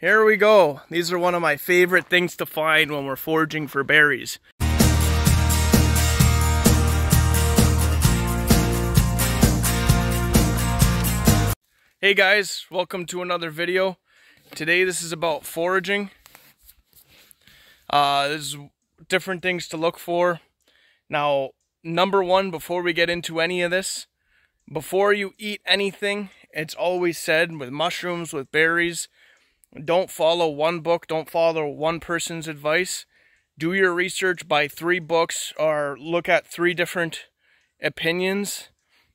Here we go. These are one of my favorite things to find when we're foraging for berries. Hey guys, welcome to another video. Today this is about foraging. There's different things to look for. Now, number one, before we get into any of this, before you eat anything, it's always said with mushrooms, with berries, don't follow one book, don't follow one person's advice. Do your research, buy 3 books or look at 3 different opinions.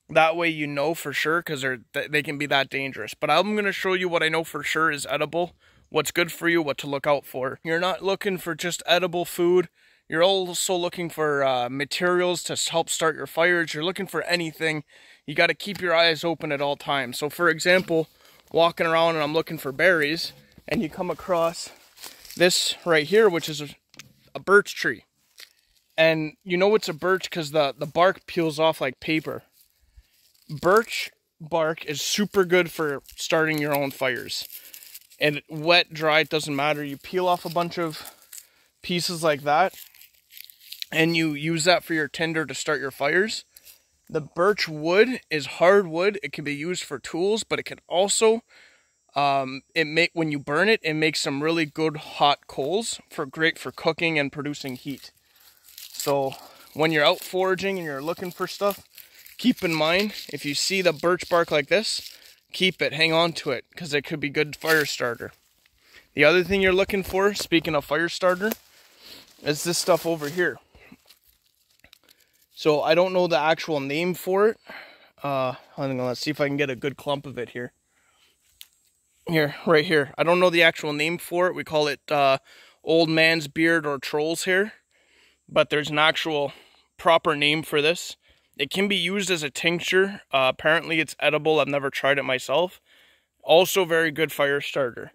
That way you know for sure, because they can be that dangerous. But I'm going to show you what I know for sure is edible, what's good for you, what to look out for. You're not looking for just edible food. You're also looking for materials to help start your fires. You're looking for anything. You got to keep your eyes open at all times. So for example, walking around and I'm looking for berries, and you come across this right here, which is a birch tree. And you know it's a birch because the bark peels off like paper. Birch bark is super good for starting your own fires. And wet, dry, it doesn't matter. You peel off a bunch of pieces like that, and you use that for your tinder to start your fires. The birch wood is hardwood. It can be used for tools, but it can also when you burn it, it makes some really good hot coals great for cooking and producing heat. So when you're out foraging and you're looking for stuff, keep in mind, if you see the birch bark like this, keep it, hang on to it, because it could be good fire starter. The other thing you're looking for, speaking of fire starter, is this stuff over here. So I don't know the actual name for it. Let's see if I can get a good clump of it here. Here, right here. I don't know the actual name for it. We call it old man's beard or troll's hair. But there's an actual proper name for this. It can be used as a tincture. Apparently it's edible. I've never tried it myself. Also very good fire starter.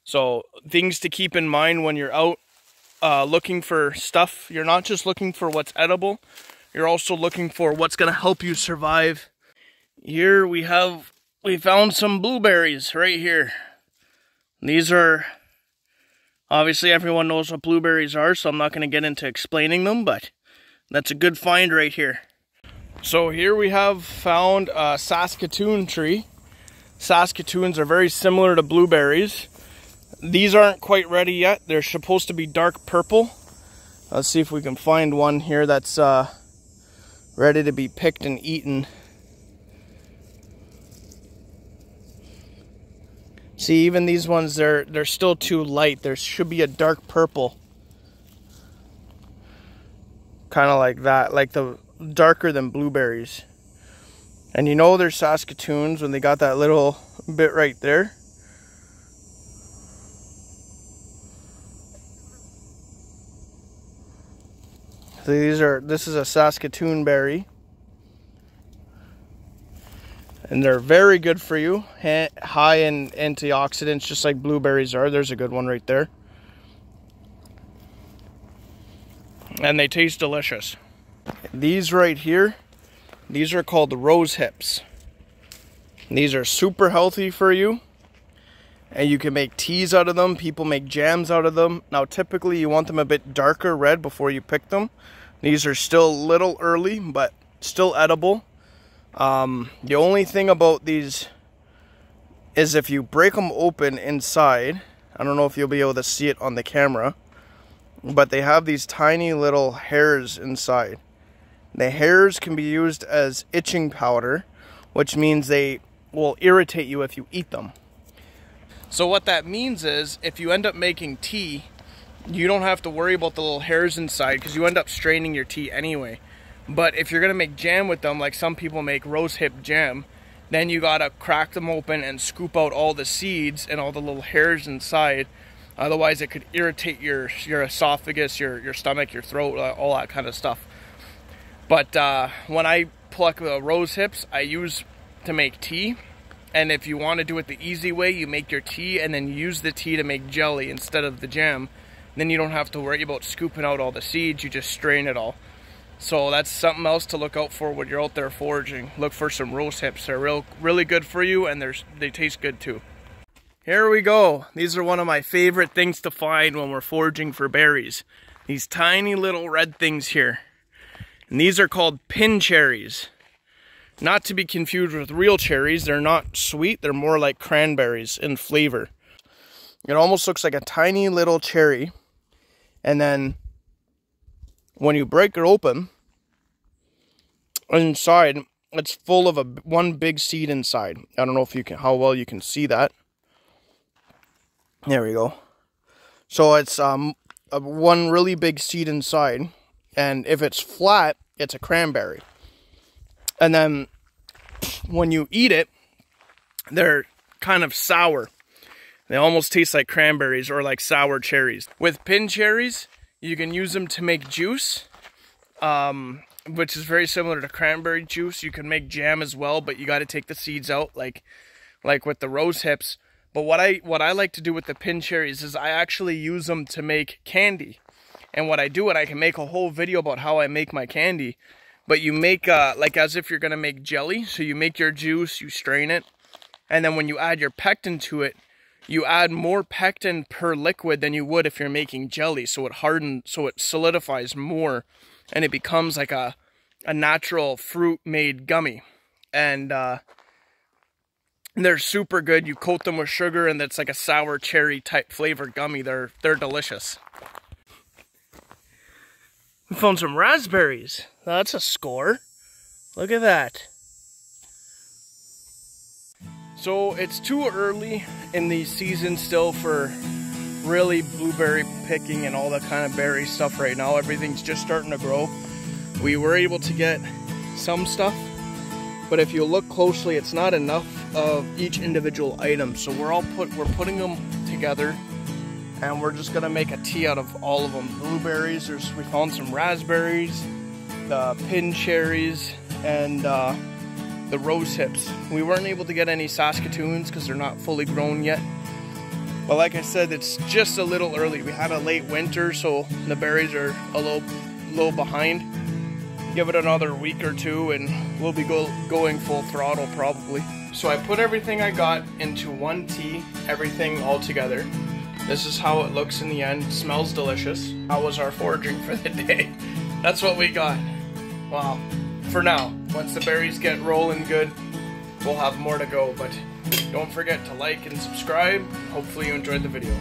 So things to keep in mind when you're out looking for stuff. You're not just looking for what's edible. You're also looking for what's going to help you survive. Here we found some blueberries right here. These are, obviously everyone knows what blueberries are, so I'm not going to get into explaining them, but that's a good find right here. So here we have found a Saskatoon tree. Saskatoons are very similar to blueberries. These aren't quite ready yet. They're supposed to be dark purple. Let's see if we can find one here that's ready to be picked and eaten. See, even these ones, they're still too light. There should be a dark purple. Kind of like that, like the darker than blueberries. And you know they're Saskatoons when they got that little bit right there. So this is a Saskatoon berry. And they're very good for you. High in antioxidants, just like blueberries are. There's a good one right there. And they taste delicious. These right here, these are called rose hips. These are super healthy for you. And you can make teas out of them. People make jams out of them. Now typically you want them a bit darker red before you pick them. These are still a little early, but still edible. The only thing about these is if you break them open inside, I don't know if you'll be able to see it on the camera, but they have these tiny little hairs inside. The hairs can be used as itching powder, which means they will irritate you if you eat them. So what that means is, if you end up making tea, you don't have to worry about the little hairs inside, because you end up straining your tea anyway. But if you're going to make jam with them, like some people make rose hip jam, then you got to crack them open and scoop out all the seeds and all the little hairs inside. Otherwise, it could irritate your esophagus, your stomach, your throat, all that kind of stuff. But when I pluck the rose hips, I use to make tea. And if you want to do it the easy way, you make your tea and then use the tea to make jelly instead of the jam. Then you don't have to worry about scooping out all the seeds, you just strain it all. So that's something else to look out for when you're out there foraging. Look for some rose hips. They're really good for you, and they taste good too. Here we go. These are one of my favorite things to find when we're foraging for berries. These tiny little red things here. And these are called pin cherries. Not to be confused with real cherries. They're not sweet. They're more like cranberries in flavor. It almost looks like a tiny little cherry. And then when you break it open, inside, it's full of one big seed inside. I don't know if you can, how well you can see that. There we go. So it's one really big seed inside, and if it's flat, it's a cranberry. And then when you eat it, they're kind of sour. They almost taste like cranberries or like sour cherries. With pin cherries, you can use them to make juice, which is very similar to cranberry juice. You can make jam as well, but you got to take the seeds out, like with the rose hips. But what I like to do with the pin cherries is I actually use them to make candy. And what I do, and I can make a whole video about how I make my candy. But you make like as if you're gonna make jelly. So you make your juice, you strain it, and then when you add your pectin to it, you add more pectin per liquid than you would if you're making jelly. So it hardens, so it solidifies more, and it becomes like a natural fruit-made gummy. And they're super good. You coat them with sugar, and it's like a sour cherry type flavor gummy. They're delicious. We found some raspberries. That's a score. Look at that. So it's too early in the season still for really blueberry picking and all that kind of berry stuff right now. Everything's just starting to grow. We were able to get some stuff, but if you look closely, it's not enough of each individual item. So we're putting them together, and we're just gonna make a tea out of all of them. Blueberries, we found some raspberries, the pin cherries, and the rose hips. We weren't able to get any Saskatoons because they're not fully grown yet. But like I said, it's just a little early. We had a late winter, so the berries are a little behind. Give it another week or two and we'll be going full throttle probably. So I put everything I got into one tea, everything all together. This is how it looks in the end. It smells delicious. That was our foraging for the day. That's what we got. Wow. For now, once the berries get rolling good, we'll have more to go. But don't forget to like and subscribe. Hopefully you enjoyed the video.